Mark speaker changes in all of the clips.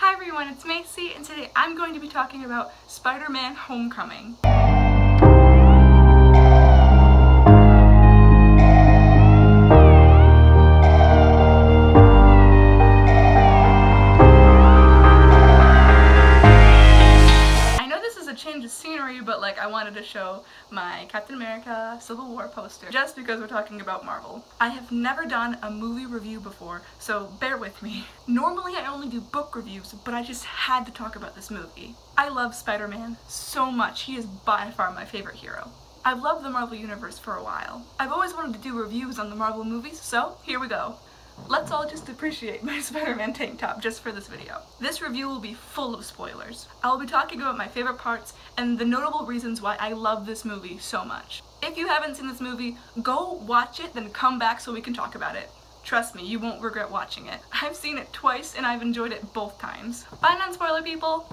Speaker 1: Hi everyone, it's Macy, and today I'm going to be talking about Spider-Man Homecoming. I know this is a change of scenery, but I wanted to show my Captain America Civil War poster just because we're talking about Marvel. I have never done a movie review before, so bear with me. Normally I only do book reviews, but I just had to talk about this movie. I love Spider-Man so much. He is by far my favorite hero. I've loved the Marvel Universe for a while. I've always wanted to do reviews on the Marvel movies, so here we go. Let's all just appreciate my Spider-Man tank top just for this video. This review will be full of spoilers. I will be talking about my favorite parts and the notable reasons why I love this movie so much. If you haven't seen this movie, go watch it, then come back so we can talk about it. Trust me, you won't regret watching it. I've seen it twice and I've enjoyed it both times. Bye non-spoiler people!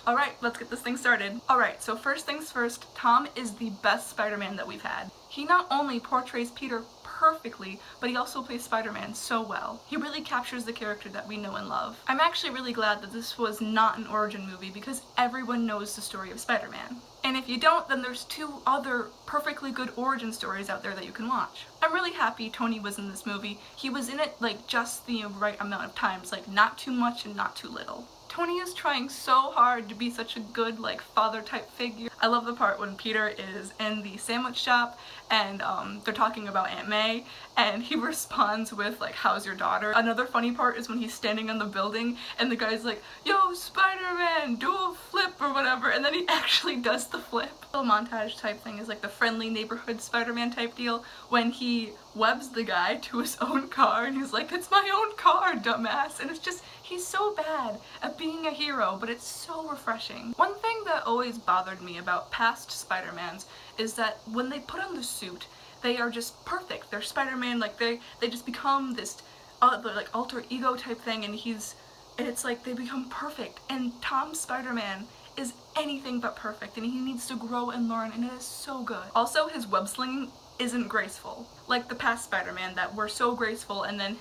Speaker 1: Alright, let's get this thing started. Alright, so first things first, Tom is the best Spider-Man that we've had. He not only portrays Peter perfectly, but he also plays Spider-Man so well. He really captures the character that we know and love. I'm actually really glad that this was not an origin movie because everyone knows the story of Spider-Man. And if you don't, then there's two other perfectly good origin stories out there that you can watch. I'm really happy Tony was in this movie. He was in it just the right amount of times, not too much and not too little. Tony is trying so hard to be such a good father type figure. I love the part when Peter is in the sandwich shop and they're talking about Aunt May and he responds with how's your daughter? Another funny part is when he's standing on the building and the guy's like, yo Spider-Man, do a flip or whatever, and then he actually does the flip. The montage type thing is the friendly neighborhood Spider-Man type deal when he webs the guy to his own car and he's like, it's my own car, dumbass, and it's just, he's so bad at being a hero, but it's so refreshing. One thing that always bothered me about past Spider-Mans is that when they put on the suit, they are just perfect. They're Spider-Man, they just become this alter ego type thing, and it's they become perfect. And Tom's Spider-Man is anything but perfect, and he needs to grow and learn, and it is so good. Also, his web slinging isn't graceful. Like the past Spider-Man that were so graceful, and then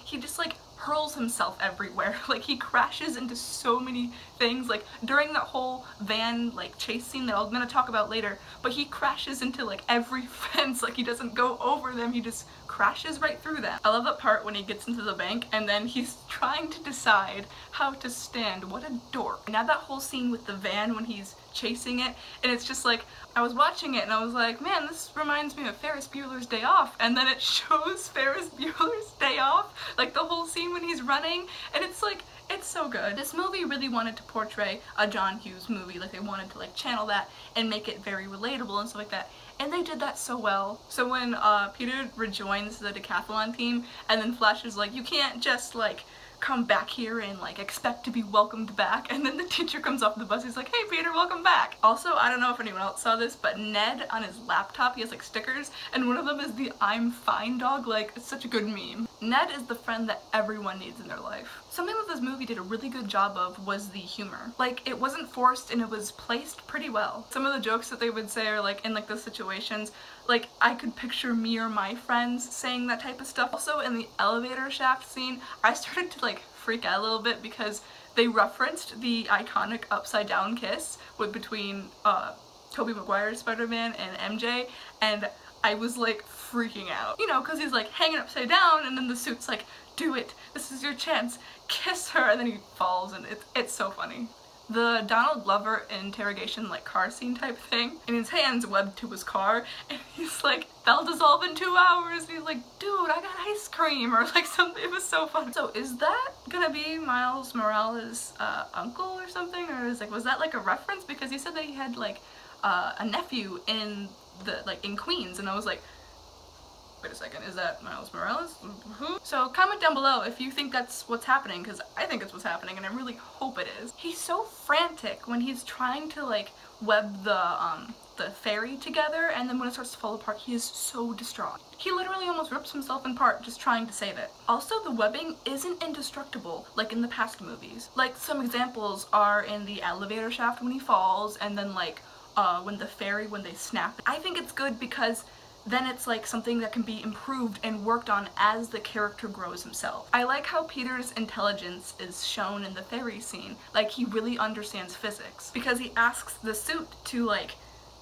Speaker 1: he just hurls himself everywhere. He crashes into so many things, during that whole van chase scene that I'm gonna talk about later, but he crashes into every fence. He doesn't go over them, he just crashes right through them. I love that part when he gets into the bank and then he's trying to decide how to stand. What a dork. Now that whole scene with the van when he's chasing it, and it's just I was watching it and I was like, man, this reminds me of Ferris Bueller's Day Off, and then it shows Ferris Bueller's Day Off, the whole scene when he's running, and it's it's so good. This movie really wanted to portray a John Hughes movie, they wanted to channel that and make it very relatable and stuff like that, and they did that so well. So when Peter rejoins the decathlon team and then Flash is you can't just come back here and expect to be welcomed back, and then the teacher comes off the bus, he's like, hey Peter, welcome back. Also, I don't know if anyone else saw this, but Ned on his laptop, he has stickers, and one of them is the I'm fine dog. It's such a good meme. Ned is the friend that everyone needs in their life. Something that this movie did a really good job of was the humor. It wasn't forced and it was placed pretty well. Some of the jokes that they would say are in the situations, I could picture me or my friends saying that type of stuff. Also in the elevator shaft scene, I started to freak out a little bit because they referenced the iconic upside down kiss between Tobey Maguire's Spider-Man and MJ, and I was freaking out. You know, because he's hanging upside down and then the suit's do it, this is your chance, kiss her, and then he falls, and it's so funny. The Donald Glover interrogation car scene type thing, and his hands webbed to his car, and he's that'll dissolve in 2 hours, and he's dude, I got ice cream, or something. It was so fun. So is that gonna be Miles Morales' uncle or something, or was that a reference, because he said that he had a nephew in in Queens, and I was wait a second, is that Miles Morales? Who? So comment down below if you think that's what's happening, because I think it's what's happening and I really hope it is. He's so frantic when he's trying to web the fairy together, and then when it starts to fall apart, he is so distraught. He literally almost rips himself apart just trying to save it. Also, the webbing isn't indestructible like in the past movies. Some examples are in the elevator shaft when he falls, and then when the fairy, when they snap. I think it's good because then it's like something that can be improved and worked on as the character grows himself. I like how Peter's intelligence is shown in the ferry scene. Like, he really understands physics because he asks the suit to, like,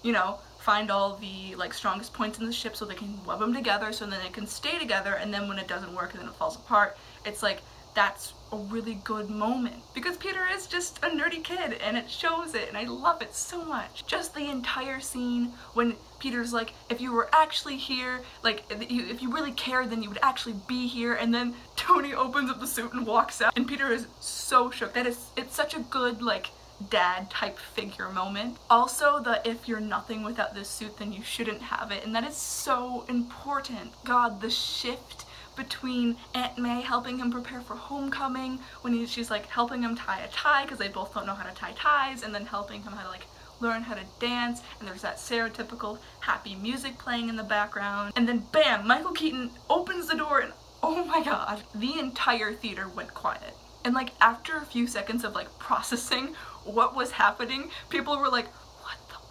Speaker 1: you know, find all the like strongest points in the ship so they can web them together so then they can stay together, and then when it doesn't work and then it falls apart, it's like that's a really good moment because Peter is just a nerdy kid and it shows it, and I love it so much. Just the entire scene when Peter's like, if you were actually here, like if you really cared, then you would actually be here, and then Tony opens up the suit and walks out and Peter is so shook. It's such a good like dad type figure moment. Also, the if you're nothing without this suit then you shouldn't have it, and that is so important. God, the shift between Aunt May helping him prepare for homecoming when she's like helping him tie a tie because they both don't know how to tie ties, and then helping him how to like learn how to dance, and there's that stereotypical happy music playing in the background, and then bam, Michael Keaton opens the door and oh my god, the entire theater went quiet. And like after a few seconds of like processing what was happening, people were like,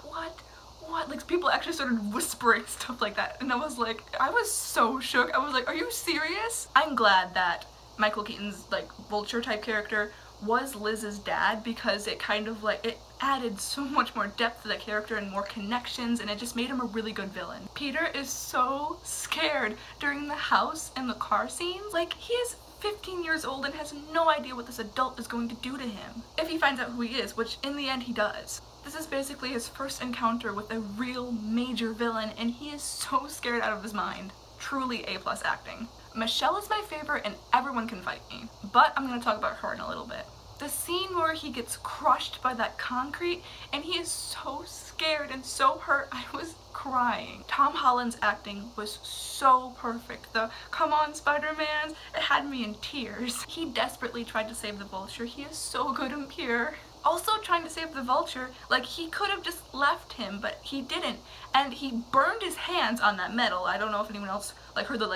Speaker 1: what? Like people actually started whispering stuff like that, and I was so shook. I was like, are you serious? I'm glad that Michael Keaton's like vulture type character was Liz's dad, because it kind of like, it added so much more depth to the character and more connections, and it just made him a really good villain. Peter is so scared during the house and the car scenes. Like, he is 15 years old and has no idea what this adult is going to do to him if he finds out who he is, which in the end he does. This is basically his first encounter with a real major villain, and he is so scared out of his mind. Truly A+ acting. Michelle is my favorite and everyone can fight me, but I'm going to talk about her in a little bit. The scene where he gets crushed by that concrete and he is so scared and so hurt, I was crying. Tom Holland's acting was so perfect. The "come on Spider-Man," it had me in tears. He desperately tried to save the Vulture. He is so good and pure. Also, trying to save the Vulture, like, he could have just left him, but he didn't, and he burned his hands on that metal. I don't know if anyone else like heard that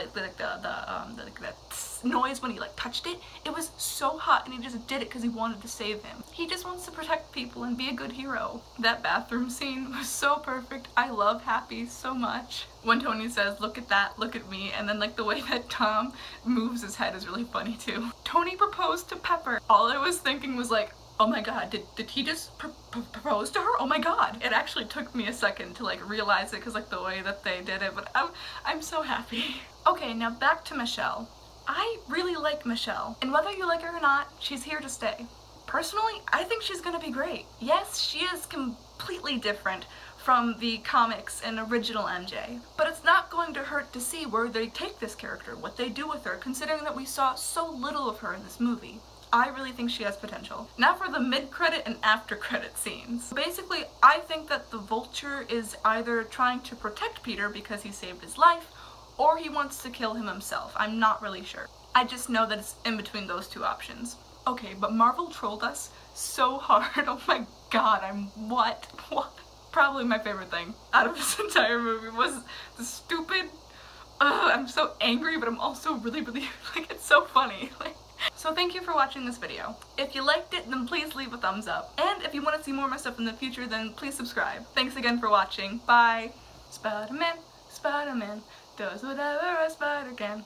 Speaker 1: noise when he like touched it. It was so hot, and he just did it because he wanted to save him. He just wants to protect people and be a good hero. That bathroom scene was so perfect. I love Happy so much. When Tony says, "Look at that, look at me," and then like the way that Tom moves his head is really funny too. Tony proposed to Pepper. All I was thinking was like, oh my god, did he just propose to her? Oh my god. It actually took me a second to like realize it because like the way that they did it, but I'm so happy. Okay, now back to Michelle. I really like Michelle, and whether you like her or not, she's here to stay. Personally, I think she's gonna be great. Yes, she is completely different from the comics and original MJ, but it's not going to hurt to see where they take this character, what they do with her, considering that we saw so little of her in this movie. I really think she has potential. Now for the mid-credit and after-credit scenes. Basically, I think that the Vulture is either trying to protect Peter because he saved his life, or he wants to kill him himself. I'm not really sure. I just know that it's in between those two options. Okay, but Marvel trolled us so hard. Oh my god, what? Probably my favorite thing out of this entire movie was the stupid, I'm so angry, but I'm also really, like, it's so funny. Like, so thank you for watching this video. If you liked it, then please leave a thumbs up. And if you want to see more of my stuff in the future, then please subscribe. Thanks again for watching. Bye. Spider-Man, Spider-Man does whatever a spider can.